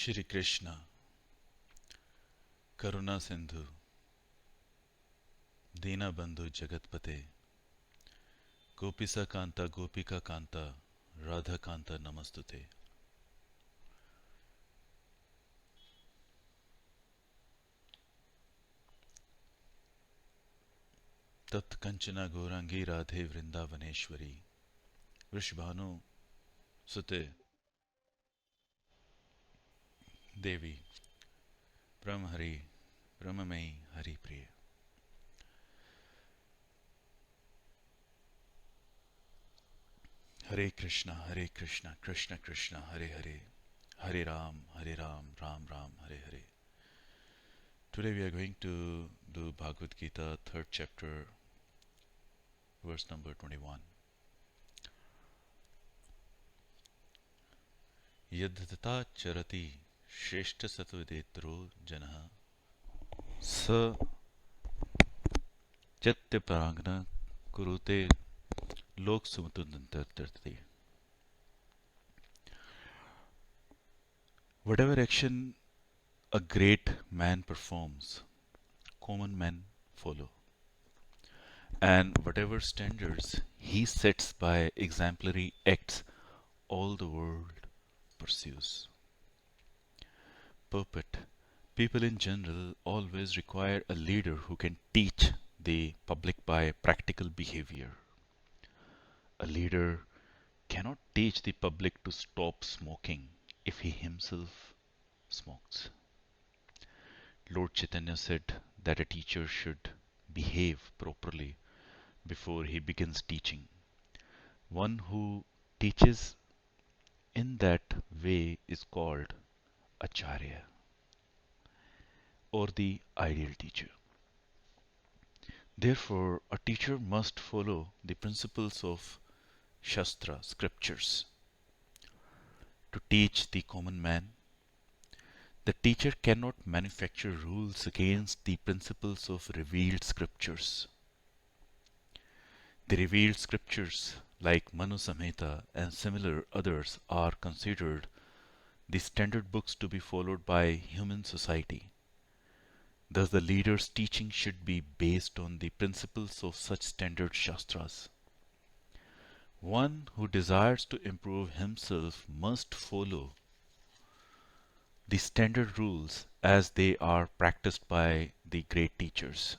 Shri Krishna, Karuna Sindhu, Dina Bandhu Jagatpate, Gopisa Kanta Gopika Kanta, Radha Kanta Namastute. Tat Kanchana Gaurangi Radhe Vrindavaneshwari, Vrishbhanu Sute Devi, Brahmhari, Brahmamai Hari Priya. Hare Krishna, Krishna Krishna, Hare Hare, Hare Ram, Ram Ram, Hare Hare. Today we are going to do Bhagwad Gita, 3rd chapter, verse number 21. Yadhata charati shreshta satvedetro janah sa chatya parangna kurute lok sumutundantartarti. Whatever action a great man performs, common men follow. And whatever standards he sets by exemplary acts, all the world pursues. Purport: people in general always require a leader who can teach the public by practical behavior. A leader cannot teach the public to stop smoking if he himself smokes. Lord Chaitanya said that a teacher should behave properly before he begins teaching. One who teaches in that way is called Acharya, or the ideal teacher. Therefore, a teacher must follow the principles of Shastra, scriptures, to teach the common man. The teacher cannot manufacture rules against the principles of revealed scriptures. The revealed scriptures, like Manu Samhita and similar others, are considered the standard books to be followed by human society. Thus, the leader's teaching should be based on the principles of such standard Shastras. One who desires to improve himself must follow the standard rules as they are practiced by the great teachers.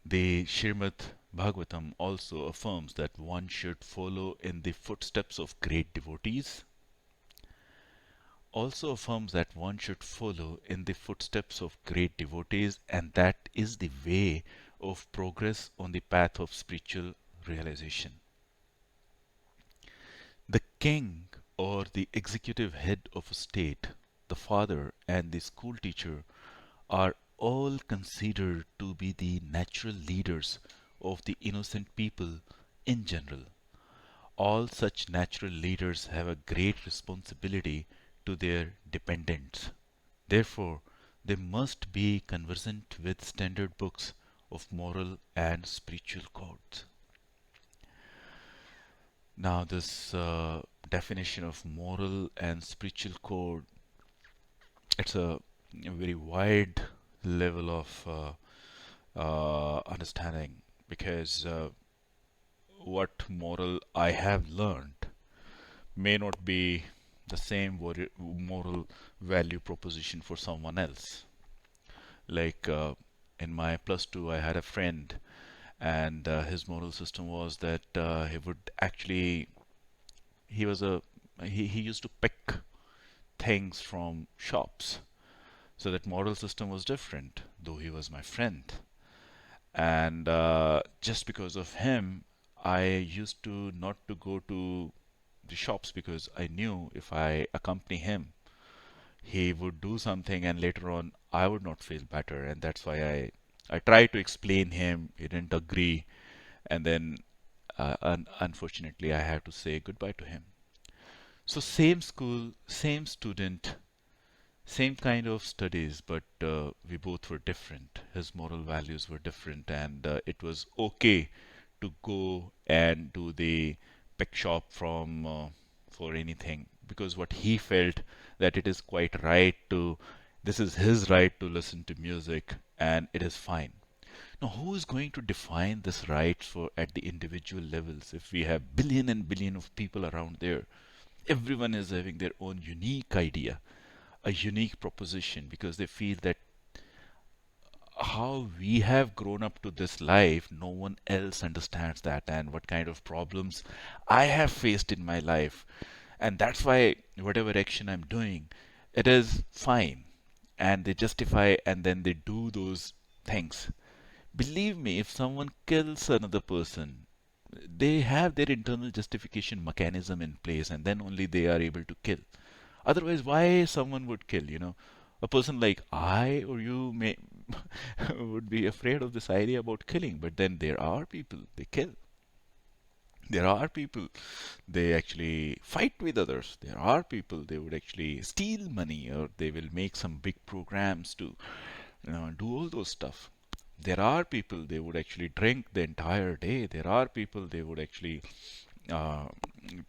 The Srimad Bhagavatam also affirms that one should follow in the footsteps of great devotees, and that is the way of progress on the path of spiritual realization. The king or the executive head of a state, the father and the school teacher are all considered to be the natural leaders of the innocent people in general. All such natural leaders have a great responsibility to their dependents. Therefore, they must be conversant with standard books of moral and spiritual codes. Now, this definition of moral and spiritual code, it's a very wide level of understanding, because what moral I have learned may not be the same moral value proposition for someone else. Like in my plus two, I had a friend, and his moral system was that he would actually he was a he used to pick things from shops. So that moral system was different, though he was my friend. And just because of him, I used to not to go to the shops, because I knew if I accompany him, he would do something and later on I would not feel better. And that's why I tried to explain him. He didn't agree. And then unfortunately I had to say goodbye to him. So same school, same student, same kind of studies, but we both were different. His moral values were different, and it was okay to go and do the pick shop from for anything. because what he felt that it is quite right to, this is his right to listen to music and it is fine. Now, who is going to define this right for at the individual levels if we have billion and billion of people around there? Everyone is having their own unique idea, a unique proposition, because they feel that how we have grown up to this life, no one else understands that, and what kind of problems I have faced in my life. And that's why whatever action I'm doing, it is fine. And they justify and then they do those things. Believe me, if someone kills another person, they have their internal justification mechanism in place and then only they are able to kill. Otherwise, why someone would kill, you know? A person like I or you may would be afraid of this idea about killing, but then there are people they kill. There are people they actually fight with others. There are people they would actually steal money or they will make some big programs to do all those stuff. There are people they would actually drink the entire day. There are people they would actually uh,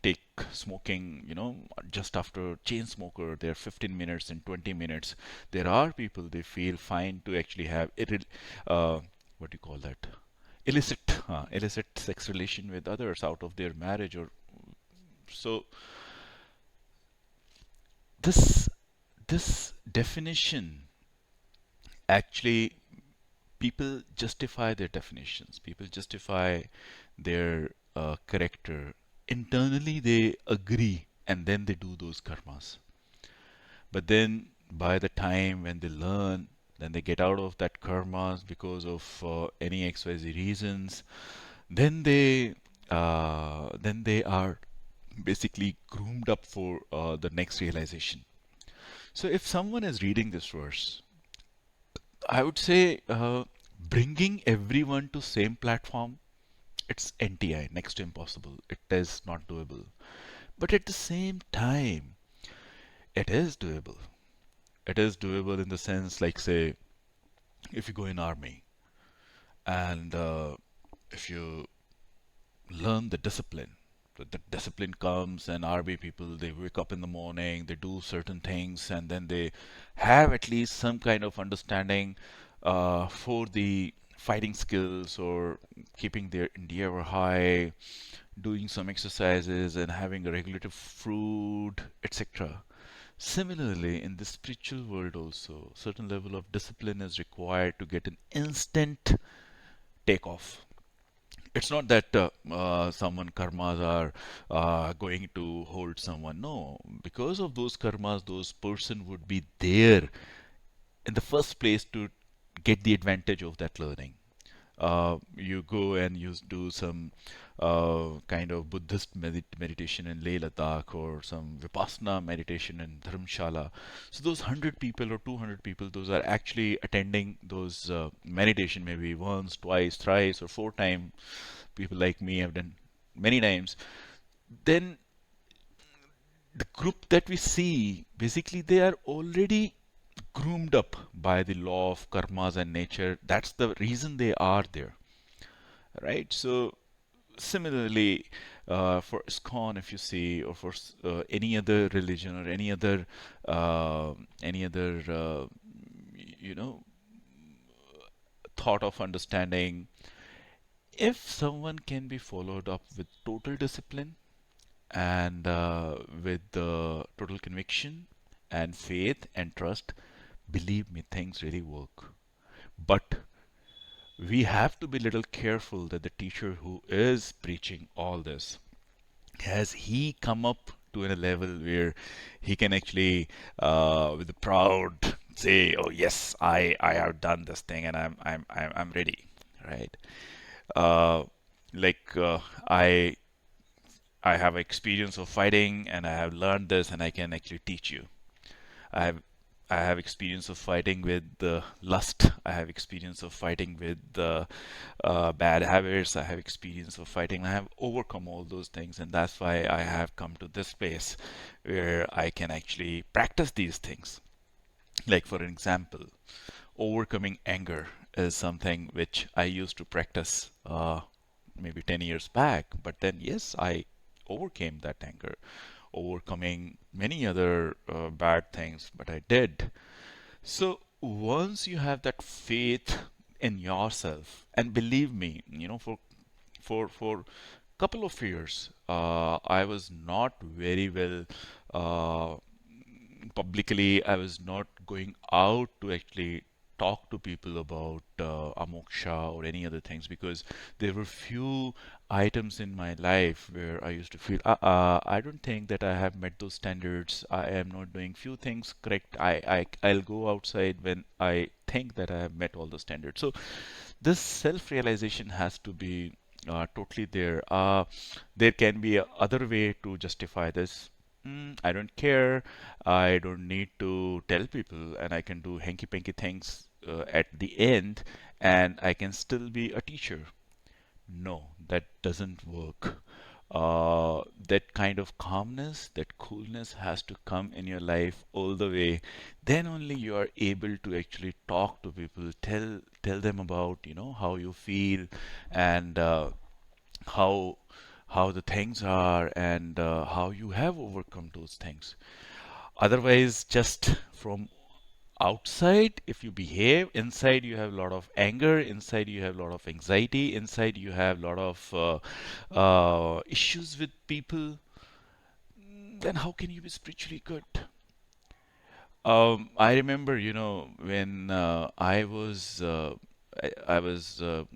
take smoking, just after chain smoker, they're 15 minutes and 20 minutes. There are people they feel fine to actually have what do you call that? Illicit sex relation with others out of their marriage or so. This this definition actually people justify their definitions. People justify their character. Internally, they agree and then they do those karmas. But then, by the time when they learn, then they get out of that karmas because of any XYZ reasons, then they are basically groomed up for the next realization. So, if someone is reading this verse, I would say bringing everyone to same platform, it's NTI, next to impossible. It is not doable. But at the same time, it is doable. It is doable in the sense, like say, if you go in army and if you learn the discipline, the discipline comes and army people they wake up in the morning, they do certain things, and then they have at least some kind of understanding for the fighting skills or keeping their endeavor high, doing some exercises and having a regulative food, etc. Similarly, in the spiritual world also, certain level of discipline is required to get an instant takeoff. It's not that someone karmas are going to hold someone. No, because of those karmas, those person would be there in the first place to get the advantage of that learning. You go and you do some kind of Buddhist meditation in Leh Ladakh or some Vipassana meditation in Dharamshala. So those 100 people or 200 people, those are actually attending those meditation maybe once, twice, thrice, or four times. People like me have done many times. Then the group that we see, basically they are already groomed up by the law of karmas and nature. That's the reason they are there, right? So similarly, for ISKCON, if you see, or for any other religion or any other you know thought of understanding, if someone can be followed up with total discipline and with total conviction and faith and trust, believe me, things really work. But we have to be a little careful that the teacher who is preaching all this, has he come up to a level where he can actually with a proud say, oh yes, I have done this thing and I'm ready, right? uh, like I have experience of fighting and I have learned this and I can actually teach you. I have I have experience of fighting with lust. I have experience of fighting with bad habits. I have experience of fighting. I have overcome all those things, and that's why I have come to this place where I can actually practice these things. Like for example, overcoming anger is something which I used to practice maybe 10 years back. But then, yes, I overcame that anger. overcoming many other bad things, but I did. So once you have that faith in yourself, and believe me, for couple of years, I was not very well uh, publicly. I was not going out to actually talk to people about amoksha or any other things, because there were few items in my life where I used to feel, I don't think that I have met those standards. I am not doing few things correct. I'll go outside when I think that I have met all the standards. So this self-realization has to be totally there. There can be a other way to justify this. I don't care. I don't need to tell people, and I can do hanky-panky things at the end, and I can still be a teacher. No, that doesn't work. That kind of calmness, that coolness has to come in your life all the way. Then only you are able to actually talk to people, tell them about how you feel, and how how the things are, and how you have overcome those things. Otherwise, just from outside, if you behave, inside you have a lot of anger, inside you have a lot of anxiety, inside you have a lot of issues with people, then how can you be spiritually good? I remember, when I was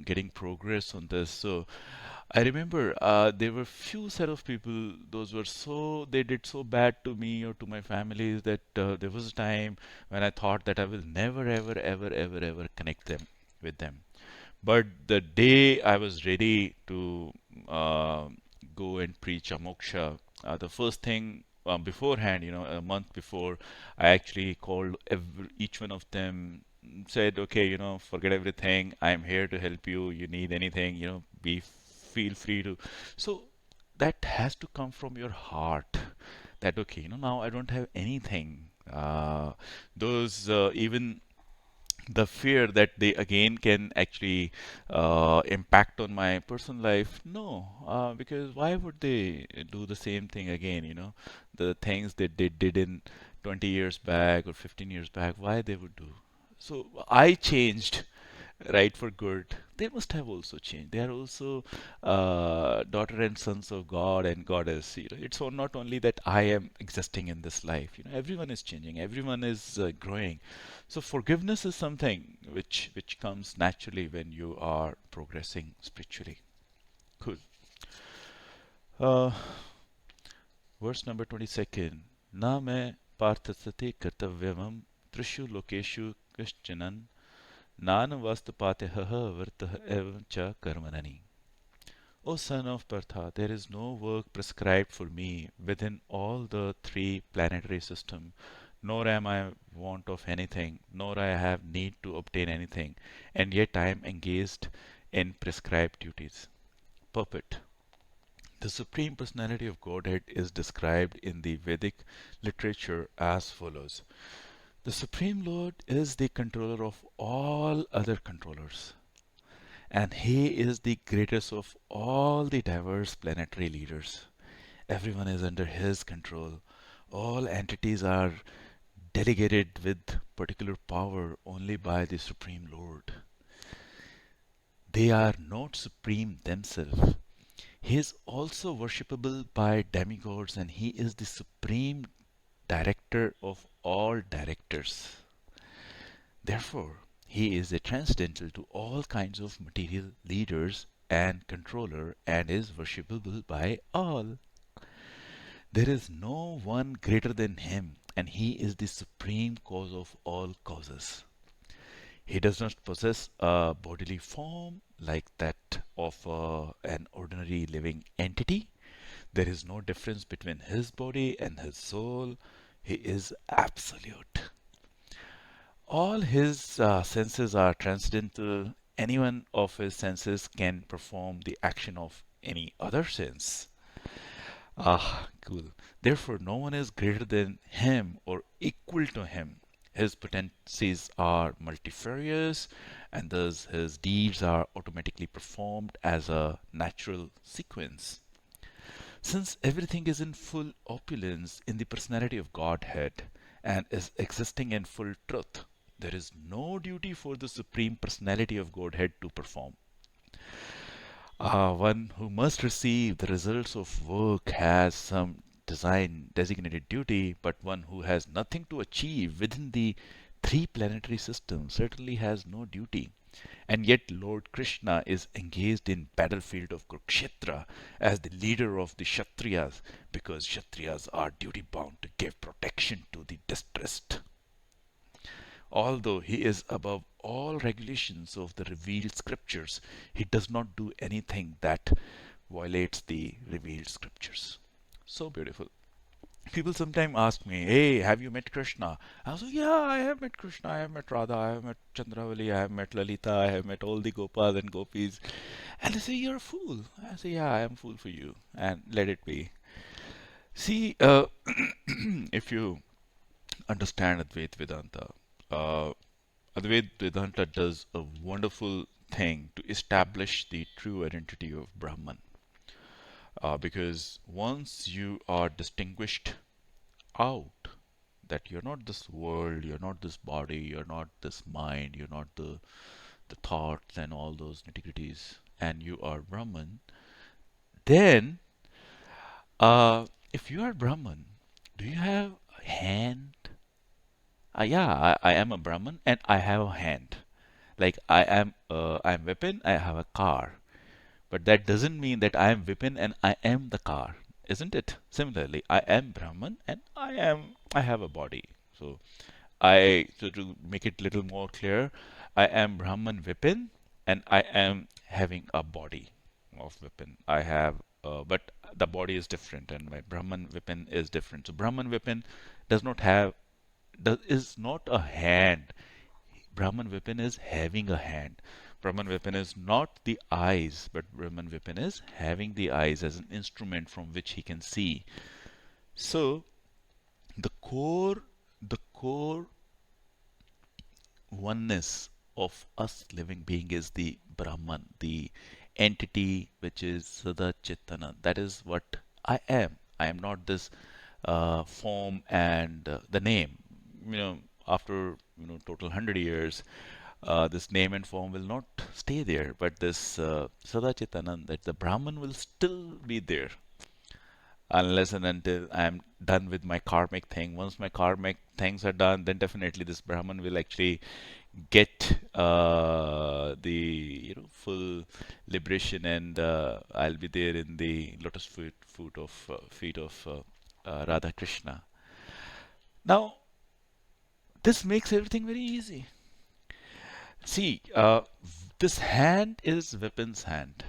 getting progress on this. So I remember there were few set of people. Those were they did so bad to me or to my families that there was a time when I thought that I will never, ever, ever, ever, ever connect them with them. But the day I was ready to uh, go and preach Amoksha, the first thing beforehand, a month before, I actually called each one of them, said, okay, forget everything. I'm here to help you. You need anything, feel free to. So that has to come from your heart. That okay, now I don't have anything. Those even the fear that they again can actually impact on my personal life. No, because why would they do the same thing again? The things that they did in 20 years back or 15 years back, why they would do. So I changed, right, for good. They must have also changed. They are also daughter and sons of God and goddess. It's not only that I am existing in this life. Everyone is changing. Everyone is growing. So forgiveness is something which comes naturally when you are progressing spiritually. Cool. Uh, verse number 22nd. Na me parthasate kartavyamam trishu lokeshu kashchanan Nanavastapatyaha vartah evam cha karmanani. O son of Partha, there is no work prescribed for me within all the three planetary system, nor am I want of anything, nor I have need to obtain anything, and yet I am engaged in prescribed duties. Puppet. The Supreme Personality of Godhead is described in the Vedic literature as follows. The Supreme Lord is the controller of all other controllers, and He is the greatest of all the diverse planetary leaders. Everyone is under His control. All entities are delegated with particular power only by the Supreme Lord. They are not supreme themselves. He is also worshipable by demigods, and He is the supreme director of all directors. Therefore, he is a transcendental to all kinds of material leaders and controller, and is worshipable by all. There is no one greater than him, and he is the supreme cause of all causes. He does not possess a bodily form like that of an ordinary living entity. There is no difference between his body and his soul. He is absolute. All his senses are transcendental. Any one of his senses can perform the action of any other sense. Ah, cool. Therefore, no one is greater than him or equal to him. His potencies are multifarious, and thus his deeds are automatically performed as a natural sequence. Since everything is in full opulence in the personality of Godhead and is existing in full truth, there is no duty for the supreme personality of Godhead to perform. One who must receive the results of work has some design designated duty, but one who has nothing to achieve within the three planetary systems certainly has no duty. And yet Lord Krishna is engaged in battlefield of Kurukshetra as the leader of the Kshatriyas because Kshatriyas are duty bound to give protection to the distressed. Although he is above all regulations of the revealed scriptures, he does not do anything that violates the revealed scriptures. So beautiful. People sometimes ask me, "Hey, have you met Krishna?" I was like, "Yeah, I have met Krishna. I have met Radha. I have met Chandravali. I have met Lalita. I have met all the Gopas and Gopis." And they say, "You're a fool." I say, "Yeah, I am a fool for you." And let it be. See, if you understand Advaita Vedanta, uh, Advaita Vedanta does a wonderful thing to establish the true identity of Brahman. Because once you are distinguished out, that you're not this world, you're not this body, you're not this mind, you're not the thoughts and all those nitty-gritties, and you are Brahman, then if you are Brahman, do you have a hand? Yeah, I am a Brahman and I have a hand. Like I'm Vipin, I have a car. But that doesn't mean that I am Vipin and I am the car, isn't it? Similarly, I am Brahman and I have a body. So so to make it little more clear, I am Brahman Vipin and I am having a body of Vipin. But the body is different and my Brahman Vipin is different. So Brahman Vipin does not have is not a hand. Brahman Vipin is having a hand. Brahman Vipin is not the eyes, but Brahman Vipin is having the eyes as an instrument from which he can see. So the core oneness of us living being is the Brahman, the entity which is Sada Chitana. That is what I am. I am not this form and the name. After total 100 years, this name and form will not stay there, but this Sada Chitana, that the Brahman will still be there unless and until I'm done with my karmic thing. Once my karmic things are done, then definitely this Brahman will actually get the full liberation, and I'll be there in the lotus feet of Radha Krishna. Now, this makes everything very easy. See, this hand is Vipin's hand.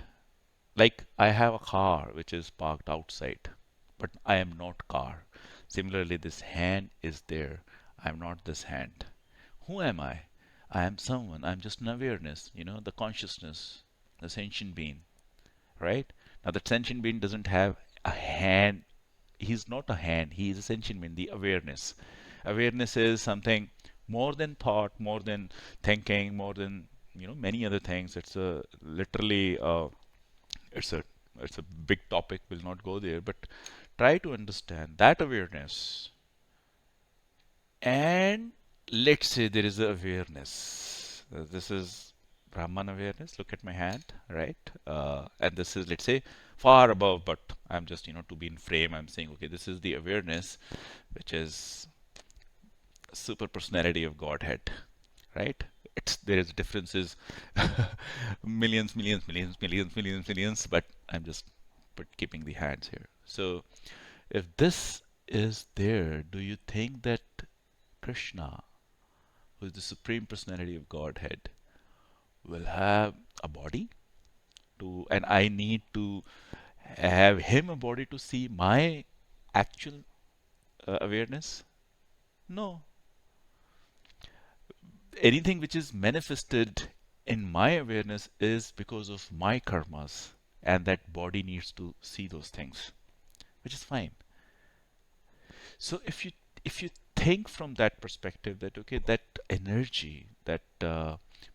Like I have a car which is parked outside, but I am not car. Similarly, this hand is there. I am not this hand. Who am I? I am someone. I'm just an awareness, the consciousness, the sentient being, right? Now, that sentient being doesn't have a hand. He's not a hand. He is a sentient being, the awareness. Awareness is something more than thought, more than thinking, more than many other things. It's a literally it's a it's a big topic. We'll not go there, but try to understand that awareness. And let's say there is a awareness. This is Brahman awareness. Look at my hand, right? And this is, let's say, far above, but I'm just, to be in frame, I'm saying, okay, this is the awareness, which is super personality of Godhead, right? There is differences, millions, millions, millions, millions, millions, millions, but I'm just keeping the hands here. So if this is there, do you think that Krishna, who is the supreme personality of Godhead, will have a body and I need to have him a body to see my actual awareness? No. Anything which is manifested in my awareness is because of my karmas, and that body needs to see those things, which is fine. So if you think from that perspective, that okay, that energy, that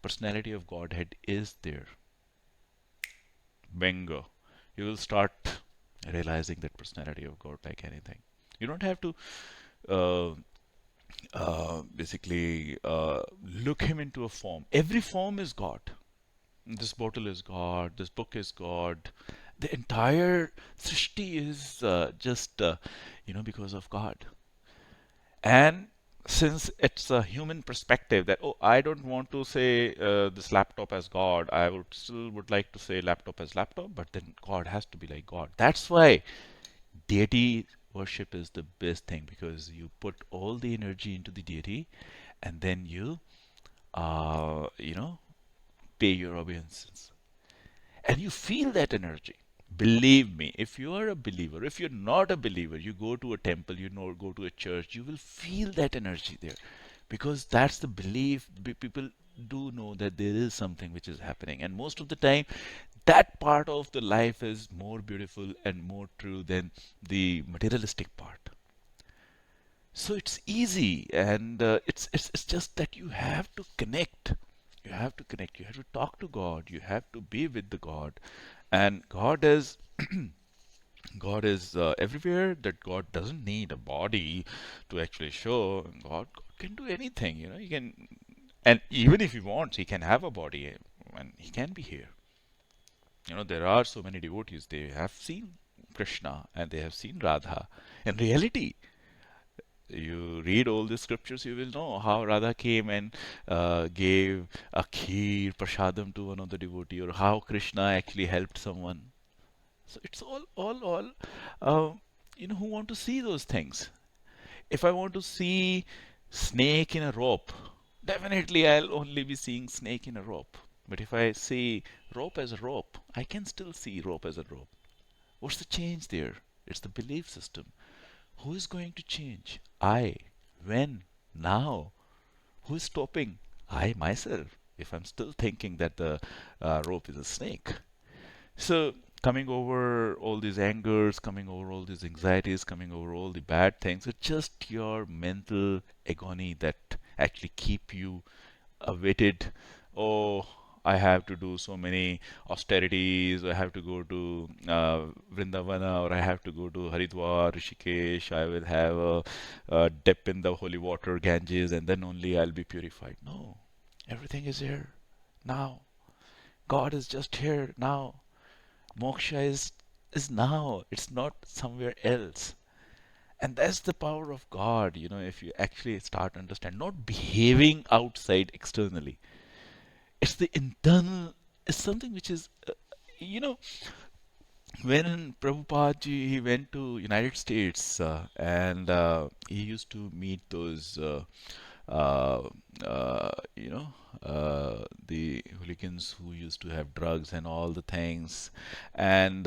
personality of Godhead is there, bingo, you will start realizing that personality of God like anything. You don't have to uh, basically look him into a form. Every form is God. This bottle is God. This book is God. The entire Srishti is just, because of God. And since it's a human perspective that, oh, I don't want to say this laptop as God, I would still would like to say laptop as laptop, but then God has to be like God. That's why deity worship is the best thing, because you put all the energy into the deity and then you, uh, you know, pay your obeisances. And you feel that energy. Believe me, if you are a believer, if you're not a believer, you go to a temple, go to a church, you will feel that energy there, because that's the belief. People do know that there is something which is happening, and most of the time, that part of the life is more beautiful and more true than the materialistic part. So it's easy, and it's just that you have to connect. You have to connect. You have to talk to God. You have to be with the God, and God is everywhere. That God doesn't need a body to actually show. God can do anything. He can, and even if he wants, he can have a body, and he can be here. There are so many devotees. They have seen Krishna and they have seen Radha. In reality, you read all the scriptures, you will know how Radha came and gave a kheer, prasadam to one of the devotee, or how Krishna actually helped someone. So it's all, who want to see those things. If I want to see snake in a rope, definitely I'll only be seeing snake in a rope. But if I see rope as a rope, I can still see rope as a rope. What's the change there? It's the belief system. Who is going to change? I. When? Now. Who is stopping? I myself. If I'm still thinking that the rope is a snake. So, coming over all these angers, coming over all these anxieties, coming over all the bad things, it's just your mental agony that actually keep you awaited. Oh, I have to do so many austerities. I have to go to Vrindavana, or I have to go to Haridwar, Rishikesh. I will have a dip in the holy water, Ganges, and then only I'll be purified. No, everything is here now. God is just here now. Moksha is now. It's not somewhere else. And that's the power of God, if you actually start to understand, not behaving outside externally. It's the internal, it's something which is, you know, when Prabhupada ji, he went to United States and he used to meet those, uh, the hooligans who used to have drugs and all the things, and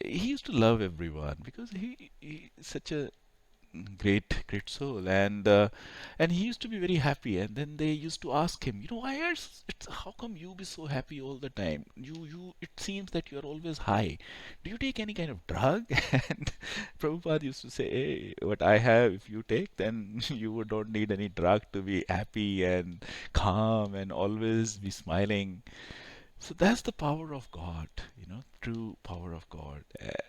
he used to love everyone because he is such a great soul, and he used to be very happy. And then they used to ask him, how come you be so happy all the time? You it seems that you are always high. Do you take any kind of drug? And Prabhupada used to say, hey, what I have, if you take, then you would don't need any drug to be happy and calm and always be smiling. So that's the power of God, true power of God.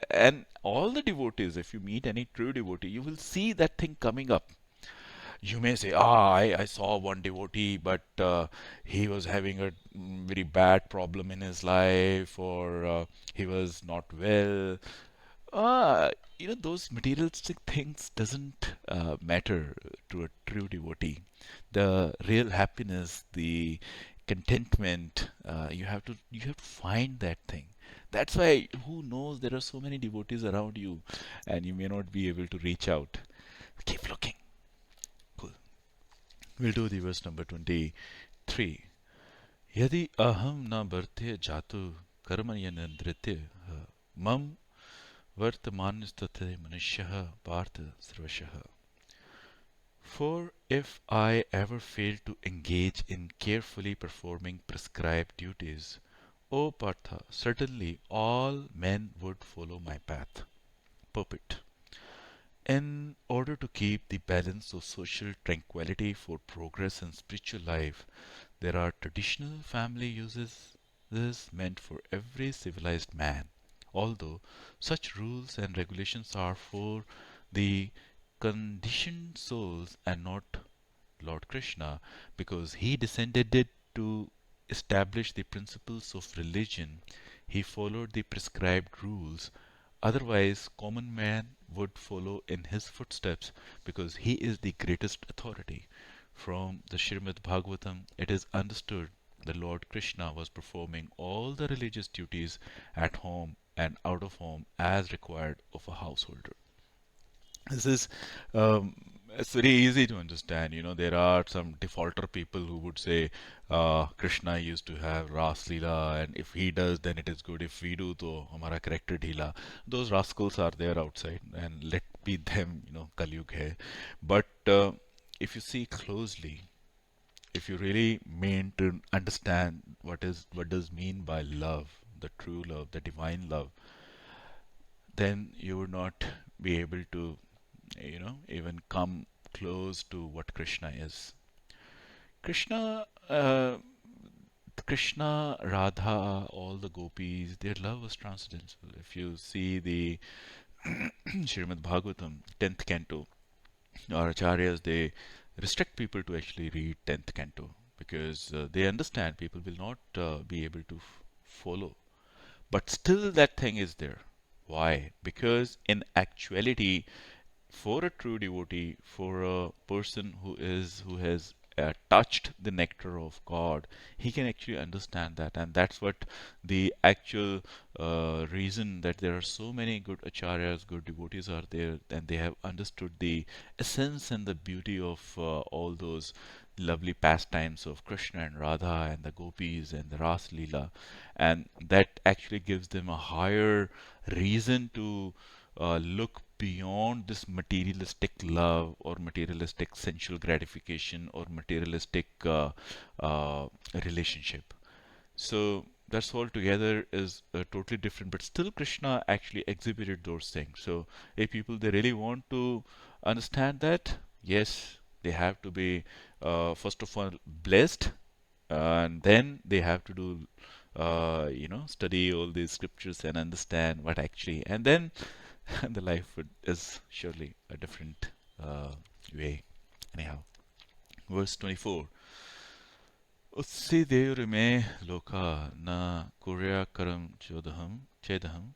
And all the devotees, if you meet any true devotee, you will see that thing coming up. You may say, I saw one devotee, but he was having a very bad problem in his life, or he was not well. Ah, those materialistic things doesn't matter to a true devotee. The real happiness, the contentment, you have to find that thing. That's why, who knows, there are so many devotees around you, and you may not be able to reach out. Keep looking. Cool. We'll do the verse number 23. यदि अहम न भरते जातु कर्मण्य नृत्य मम वर्तमानस्तथे मनुष्यः पार्थ सर्वशः. For if I ever fail to engage in carefully performing prescribed duties, O Partha, certainly all men would follow my path. Purport. In order to keep the balance of social tranquility for progress in spiritual life, there are traditional family uses this meant for every civilized man. Although such rules and regulations are for the conditioned souls and not Lord Krishna, because he descended it to establish the principles of religion, he followed the prescribed rules. Otherwise, common man would follow in his footsteps because he is the greatest authority. From the Srimad Bhagavatam, it is understood the Lord Krishna was performing all the religious duties at home and out of home as required of a householder. This is it's very easy to understand. There are some defaulter people who would say Krishna used to have Ras Leela, and if he does, then it is good. If we do, to hamara corrected Leela. Those rascals are there outside, and let be them. Kalyug hai. But if you see closely, if you really mean to understand what does mean by love, the true love, the divine love, then you would not be able to even come close to what Krishna is. Krishna, Krishna, Radha, all the gopis, their love was transcendental. If you see the Srimad Bhagavatam, 10th canto, our acharyas, they restrict people to actually read 10th canto because they understand people will not be able to follow. But still, that thing is there. Why? Because in actuality, for a true devotee, for a person who has touched the nectar of God, he can actually understand that, and that's what the actual reason that there are so many good acharyas, good devotees are there, and they have understood the essence and the beauty of all those lovely pastimes of Krishna and Radha and the gopis and the Ras Leela, and that actually gives them a higher reason to look beyond this materialistic love or materialistic sensual gratification or materialistic relationship. So that's all together is totally different, but still Krishna actually exhibited those things. So if people they really want to understand that, yes, they have to be first of all blessed, and then they have to do study all these scriptures and understand what actually, and then the is surely a different way. Anyhow, verse 24. Utsi devrime loka na kurya karam chedaham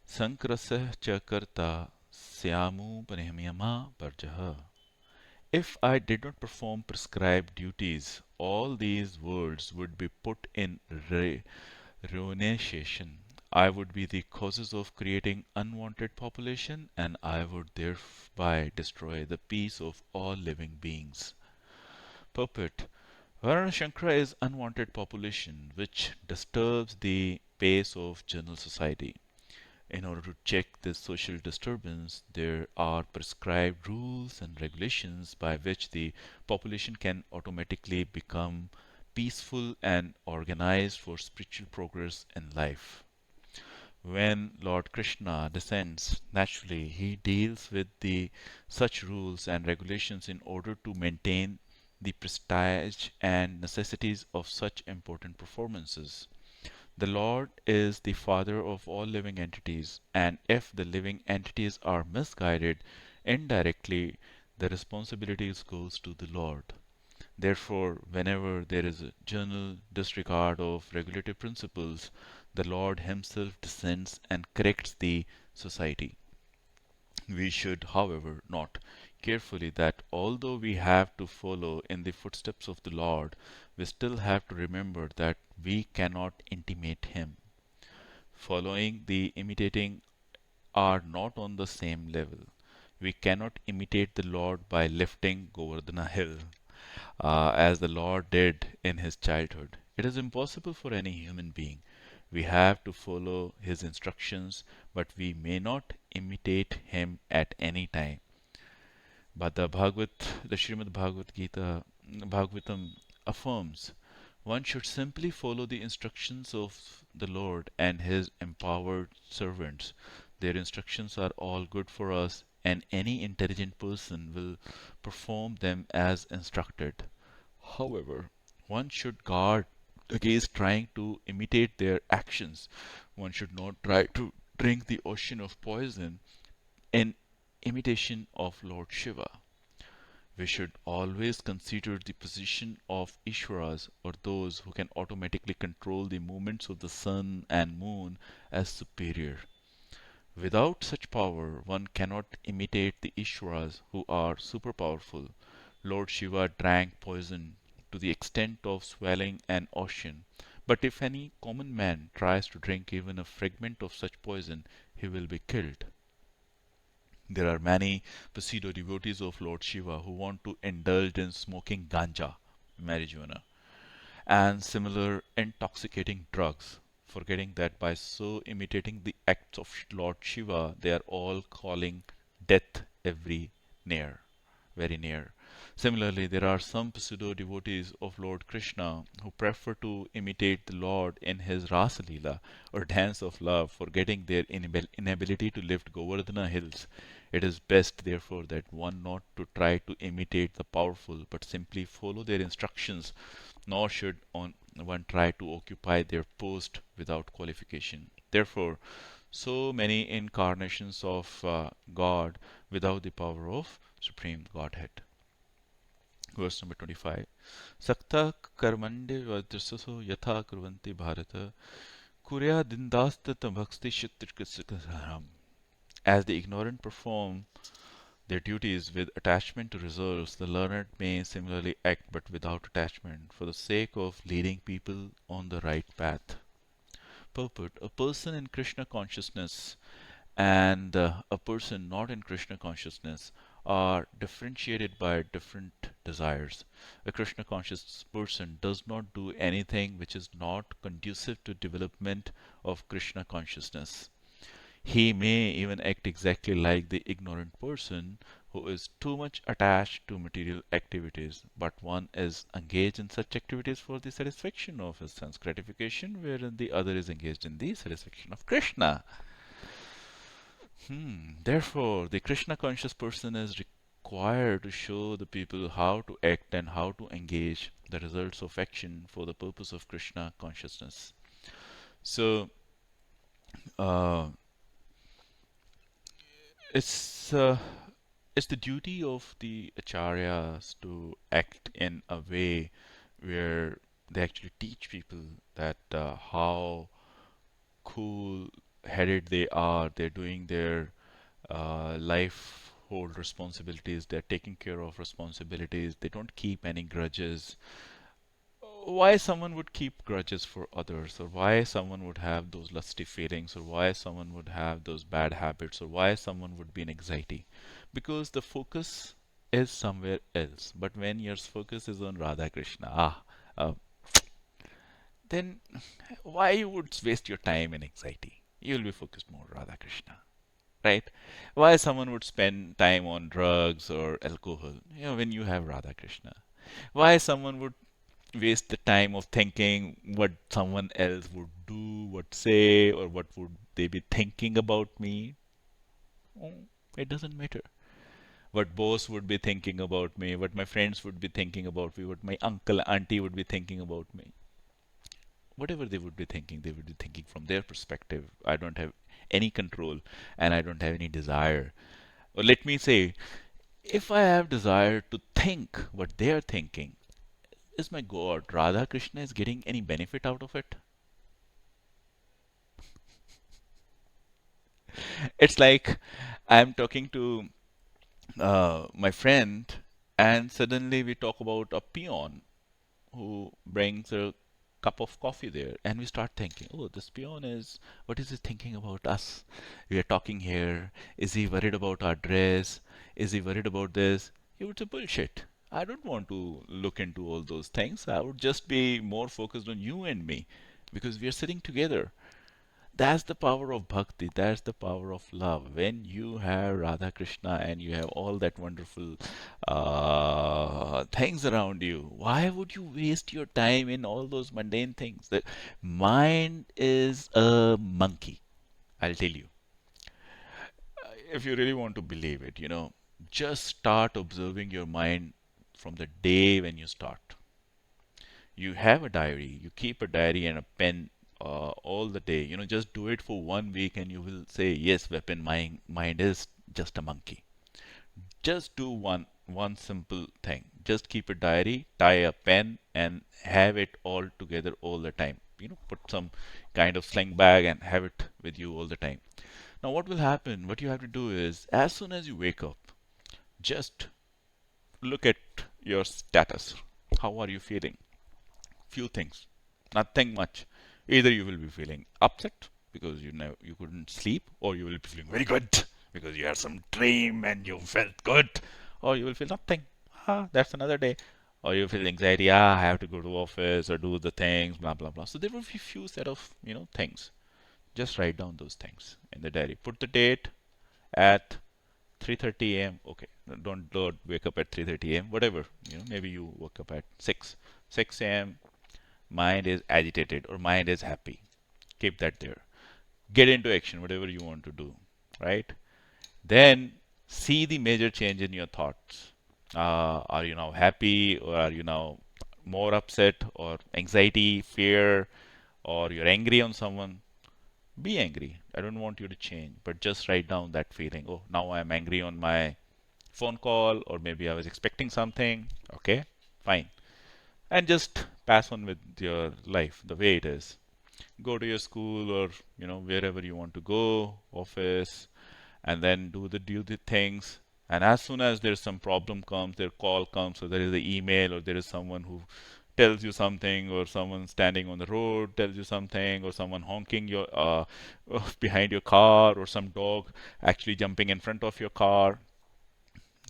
sankrasah cha karta syamu panihmyama parjaha. If I did not perform prescribed duties, all these worlds would be put in ruination. I would be the causes of creating unwanted population, and I would thereby destroy the peace of all living beings. Purport. Varnashankara is unwanted population which disturbs the pace of general society. In order to check this social disturbance, there are prescribed rules and regulations by which the population can automatically become peaceful and organized for spiritual progress in life. When Lord Krishna descends, naturally he deals with the such rules and regulations in order to maintain the prestige and necessities of such important performances. The Lord is the father of all living entities, and if the living entities are misguided, indirectly the responsibilities goes to the Lord. Therefore, whenever there is a general disregard of regulative principles, the Lord Himself descends and corrects the society. We should, however, note carefully that although we have to follow in the footsteps of the Lord, we still have to remember that we cannot imitate Him. Following the imitating are not on the same level. We cannot imitate the Lord by lifting Govardhana hill, as the Lord did in his childhood. It is impossible for any human being. We have to follow his instructions, but we may not imitate him at any time. But the Srimad Bhagavad Gita, Bhagavatam affirms one should simply follow the instructions of the Lord and his empowered servants. Their instructions are all good for us, and any intelligent person will perform them as instructed. However, one should guard against trying to imitate their actions. One should not try to drink the ocean of poison in imitation of Lord Shiva. We should always consider the position of Ishwaras, or those who can automatically control the movements of the sun and moon, as superior. Without such power, one cannot imitate the Ishwaras who are super powerful. Lord Shiva drank poison to the extent of swallowing an ocean. But if any common man tries to drink even a fragment of such poison, he will be killed. There are many pseudo devotees of Lord Shiva who want to indulge in smoking ganja, marijuana, and similar intoxicating drugs, forgetting that by so imitating the acts of Lord Shiva, they are all calling death very near. Similarly, there are some pseudo devotees of Lord Krishna who prefer to imitate the Lord in his Rasa Leela, or dance of love, forgetting their inability to lift Govardhana hills. It is best, therefore, that one not to try to imitate the powerful, but simply follow their instructions, nor should one try to occupy their post without qualification. Therefore, so many incarnations of God without the power of Supreme Godhead. Verse number 25. Sakta karmande vajrasaso yatha kurvanti bharata kurya dindastata bhakti shitrikasakaram. As the ignorant perform their duties with attachment to results, the learned may similarly act but without attachment, for the sake of leading people on the right path. Purport: a person in Krishna consciousness and a person not in Krishna consciousness are differentiated by different desires. A Krishna conscious person does not do anything which is not conducive to development of Krishna consciousness. He may even act exactly like the ignorant person who is too much attached to material activities, but one is engaged in such activities for the satisfaction of his sense gratification, wherein the other is engaged in the satisfaction of Krishna. Therefore, the Krishna conscious person is required to show the people how to act and how to engage the results of action for the purpose of Krishna consciousness. So, uh, it's uh, it's the duty of the acharyas to act in a way where they actually teach people that how cool headed they are. They're doing their life hold responsibilities. They're taking care of responsibilities. They don't keep any grudges. Why someone would keep grudges for others, or why someone would have those lusty feelings, or why someone would have those bad habits, or why someone would be in anxiety? Because the focus is somewhere else. But when your focus is on Radha Krishna, then why you would waste your time in anxiety? You'll be focused more on Radha Krishna, right? Why someone would spend time on drugs or alcohol, when you have Radha Krishna? Why someone would waste the time of thinking what someone else would do, what say, or what would they be thinking about me? Oh, it doesn't matter. What boss would be thinking about me, what my friends would be thinking about me, what my uncle, auntie would be thinking about me. Whatever they would be thinking from their perspective. I don't have any control and I don't have any desire. Or let me say, if I have desire to think what they are thinking, is my God, Radha Krishna, is getting any benefit out of it? It's like I'm talking to my friend, and suddenly we talk about a peon who brings a cup of coffee there, and we start thinking, oh, this peon is, what is he thinking about us? We are talking here. Is he worried about our dress? Is he worried about this? He would say, bullshit. I don't want to look into all those things. I would just be more focused on you and me because we are sitting together. That's the power of bhakti. That's the power of love. When you have Radha Krishna and you have all that wonderful things around you, why would you waste your time in all those mundane things? The mind is a monkey. I'll tell you. If you really want to believe it, just start observing your mind from the day when you start. You have a diary, you keep a diary and a pen all the day. Just do it for 1 week and you will say, yes, Weapon, my mind is just a monkey. Just do one simple thing. Just keep a diary, tie a pen, and have it all together all the time. Put some kind of sling bag and have it with you all the time. Now, what will happen? What you have to do is, as soon as you wake up, just look at your status. How are you feeling? Few things, nothing much. Either you will be feeling upset because you couldn't sleep, or you will be feeling very good because you had some dream and you felt good, or you will feel nothing. That's another day. Or you feel anxiety. I have to go to office or do the things, blah blah blah. So there will be few set of things. Just write down those things in the diary. Put the date at 3:30 a.m. Okay, don't wake up at 3:30 a.m. Whatever, maybe you woke up at 6 a.m. Mind is agitated or mind is happy. Keep that there. Get into action, whatever you want to do, right? Then see the major change in your thoughts. Are you now happy, or are you now more upset, or anxiety, fear, or you're angry on someone? Be angry. I don't want you to change, but just write down that feeling. Oh, now I'm angry on my phone call, or maybe I was expecting something. Okay, fine. And just pass on with your life the way it is. Go to your school, or wherever you want to go, office, and then do the things. And as soon as there's some problem comes, their call comes, or there is an email, or there is someone who tells you something, or someone standing on the road tells you something, or someone honking your behind your car, or some dog actually jumping in front of your car,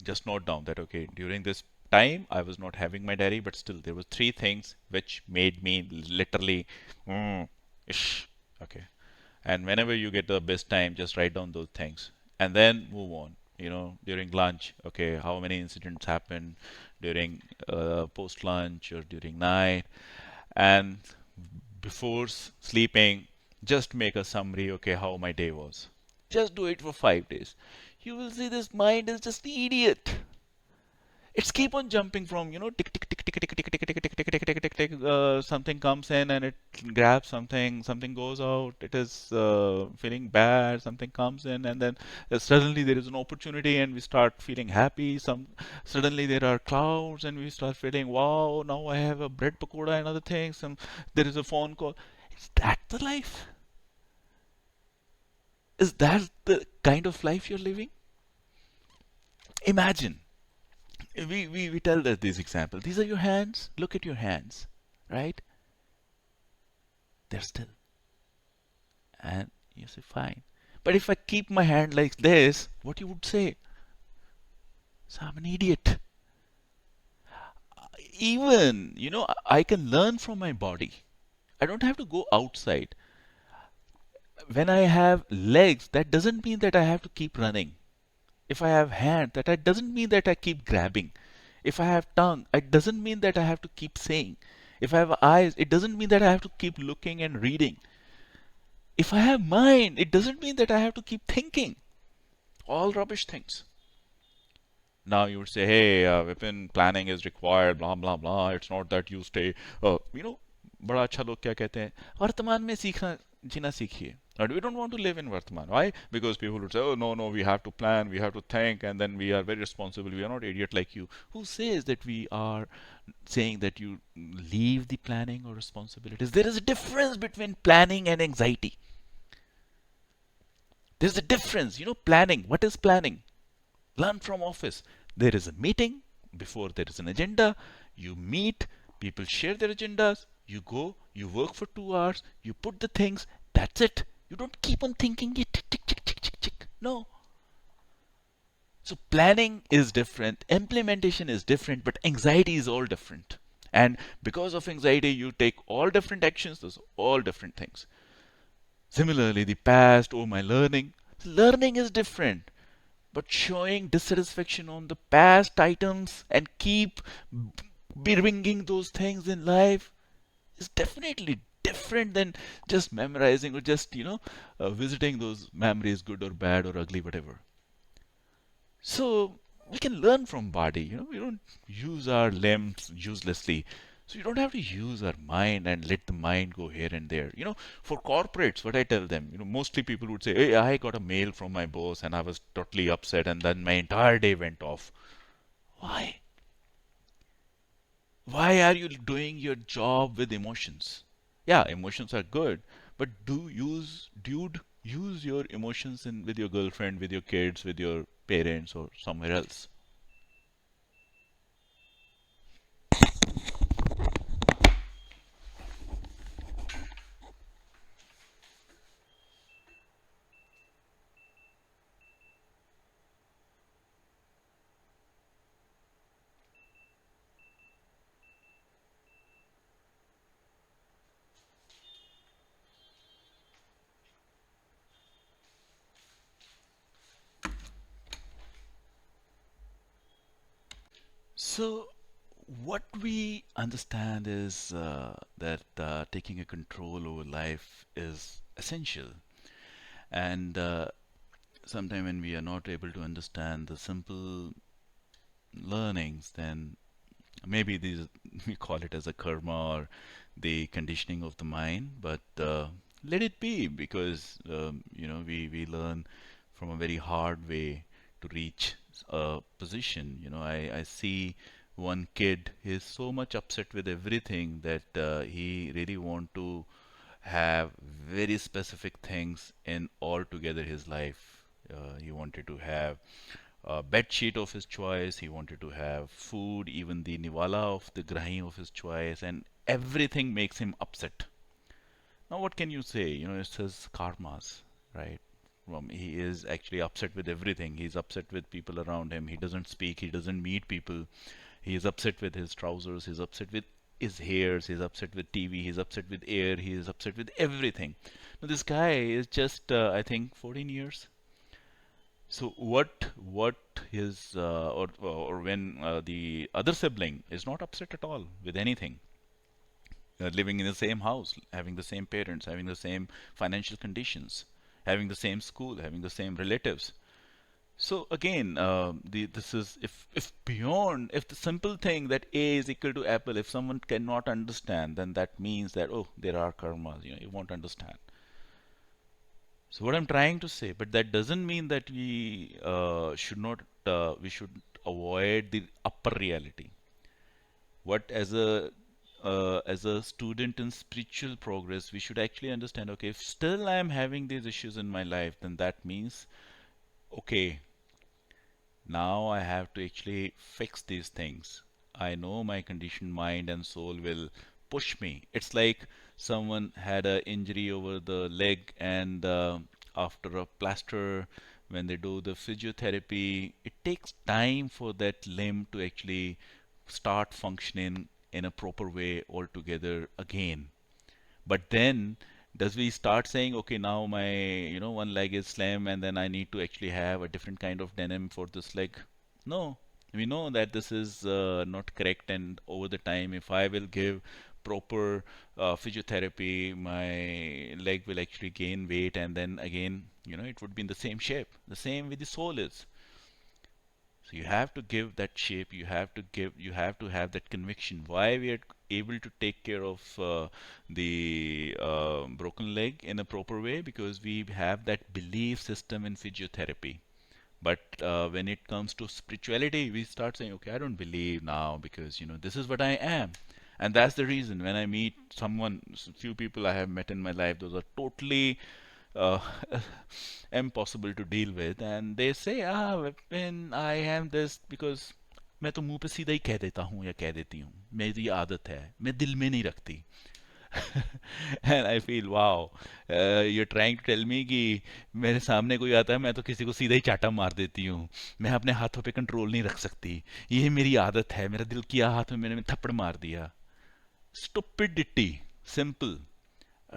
just note down that, okay, during this time I was not having my diary, but still there were three things which made me literally ish. Okay. And whenever you get the best time, just write down those things and then move on. During lunch, okay, how many incidents happened during post lunch or during night, and before sleeping, just make a summary. Okay, how my day was. Just do it for 5 days. You will see this mind is just the idiot. It's keep on jumping from tick tick tick tick tick tick tick tick tick tick tick tick tick tick. Something comes in and it grabs something. Something goes out. It is feeling bad. Something comes in and then suddenly there is an opportunity and we start feeling happy. Suddenly there are clouds and we start feeling wow. Now I have a bread pakoda and other things. And there is a phone call. Is that the life? Is that the kind of life you're living? Imagine. We tell that this example. These are your hands. Look at your hands, right? They're still. And you say, fine. But if I keep my hand like this, what you would say? So I'm an idiot. Even, I can learn from my body. I don't have to go outside. When I have legs, that doesn't mean that I have to keep running. If I have hand, that doesn't mean that I keep grabbing. If I have tongue, it doesn't mean that I have to keep saying. If I have eyes, it doesn't mean that I have to keep looking and reading. If I have mind, it doesn't mean that I have to keep thinking. All rubbish things. Now you would say, hey, Vipin, planning is required, blah, blah, blah. It's not that you stay, बड़ा अच्छा लोग क्या कहते हैं वर्तमान में सीखना जीना सीखिए. And we don't want to live in Vartman. Why? Because people would say, oh, no, no, we have to plan, we have to think, and then we are very responsible. We are not idiot like you. Who says that we are saying that you leave the planning or responsibilities? There is a difference between planning and anxiety. There's a difference. Planning. What is planning? Learn from office. There is a meeting. Before there is an agenda. You meet. People share their agendas. You go. You work for 2 hours. You put the things. That's it. You don't keep on thinking it. Tick, tick, tick, tick, tick, tick. No. So planning is different. Implementation is different. But anxiety is all different. And because of anxiety, you take all different actions. Those are all different things. Similarly, the past or my learning. Learning is different. But showing dissatisfaction on the past items and keep bringing those things in life is definitely different than just memorizing or just, visiting those memories, good or bad or ugly, whatever. So we can learn from body. We don't use our limbs uselessly. So you don't have to use our mind and let the mind go here and there. For corporates, what I tell them, mostly people would say, "Hey, I got a mail from my boss and I was totally upset, and then my entire day went off." Why? Why are you doing your job with emotions? Yeah, emotions are good, but dude, use your emotions in with your girlfriend, with your kids, with your parents, or somewhere else. So, what we understand is that taking a control over life is essential. And sometimes when we are not able to understand the simple learnings, then maybe these we call it as a karma or the conditioning of the mind. But let it be, because we learn from a very hard way to reach a position. I see one kid, he's so much upset with everything that he really want to have very specific things in altogether his life. He wanted to have a bed sheet of his choice. He wanted to have food, even the niwala of the grahi of his choice, and everything makes him upset. Now, what can you say? It's his karmas, right? He is actually upset with everything. He's upset with people around him. He doesn't speak. He doesn't meet people. He is upset with his trousers. He's upset with his hairs. He's upset with TV. He's upset with air. He is upset with everything. Now, this guy is just, I think, 14 years. So what his or when the other sibling is not upset at all with anything, living in the same house, having the same parents, having the same financial conditions, having the same school, having the same relatives. So again, this is if beyond, if the simple thing that A is equal to apple, if someone cannot understand, then that means that, oh, there are karmas. You won't understand. So what I'm trying to say, but that doesn't mean that we should not, we should avoid the upper reality. What as a student in spiritual progress, we should actually understand. Okay, if still I am having these issues in my life, then that means, okay, now I have to actually fix these things. I know my conditioned mind and soul will push me. It's like someone had an injury over the leg, and after a plaster, when they do the physiotherapy, it takes time for that limb to actually start functioning in a proper way altogether again. But then, does we start saying, okay, now my, one leg is slim, and then I need to actually have a different kind of denim for this leg? No. We know that this is not correct, and over the time, if I will give proper physiotherapy, my leg will actually gain weight, and then again, it would be in the same shape. The same with the soul is. So you have to give that shape. You have to have that conviction. Why we are able to take care of the broken leg in a proper way? Because we have that belief system in physiotherapy. But when it comes to spirituality, we start saying, okay, I don't believe now, because this is what I am. And that's the reason when I meet someone, few people I have met in my life, those are totally uh, impossible to deal with, and they say, when I am this, because मैं तो मुंह पे सीधा ही कह देता हूँ या कह देती हूँ, मेरी आदत है, मैं दिल में नहीं रखती. And I feel, wow, you're trying to tell me कि मेरे सामने कोई आता है, मैं तो किसी को सीधा ही चाटा मार देती हूँ, मैं अपने हाथों पे कंट्रोल नहीं रख सकती, ये मेरी आदत है, मेरा दिल किया हाथ में मैंने थप्पड़ मार दिया. स्टुपिडिटी. सिंपल.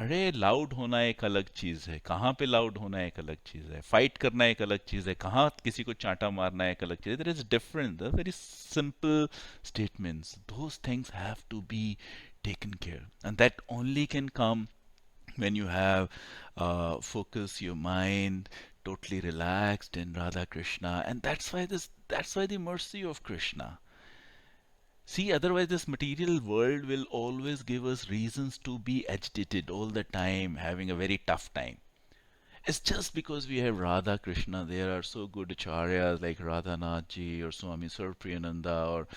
अरे लाउड होना एक अलग चीज है, कहाँ पे लाउड होना एक अलग चीज है, फाइट करना एक अलग चीज है, कहाँ किसी को चांटा मारना एक अलग चीज है. There is difference. Very simple statements, those things have to be taken care, and that only can come when you have focus your mind totally relaxed in Radha Krishna. And that's why the mercy of Krishna. See, otherwise, this material world will always give us reasons to be agitated all the time, having a very tough time. It's just because we have Radha Krishna. There are so good acharyas like Radhanath ji or Swami Sarpriyananda or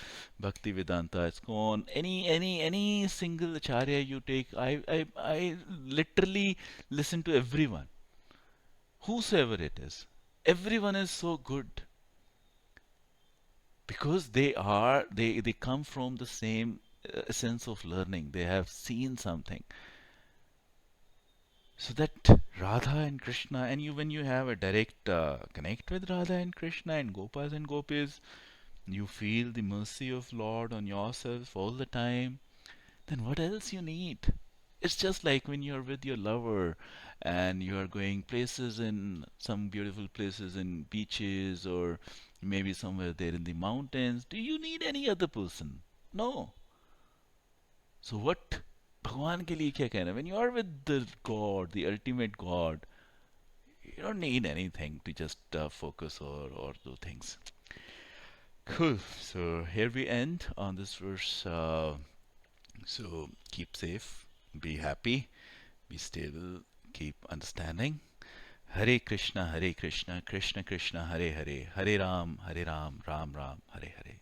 Bhaktivedanta. It's gone. Any single acharya you take, I literally listen to everyone, whosoever it is. Everyone is so good because they come from the same sense of learning. They have seen something. So that Radha and Krishna, and you when you have a direct connect with Radha and Krishna and Gopas and Gopis, you feel the mercy of Lord on yourself all the time. Then what else you need? It's just like when you're with your lover and you are going places in some beautiful places in beaches or maybe somewhere there in the mountains. Do you need any other person? No. So what भगवान के लिए क्या कहना? When you are with the God, the ultimate God, you don't need anything to just focus or do things. Cool. So here we end on this verse. So keep safe, be happy, be stable, keep understanding. Hare Krishna, Krishna Krishna, Hare Hare, Hare Ram, Ram Ram, Hare Hare.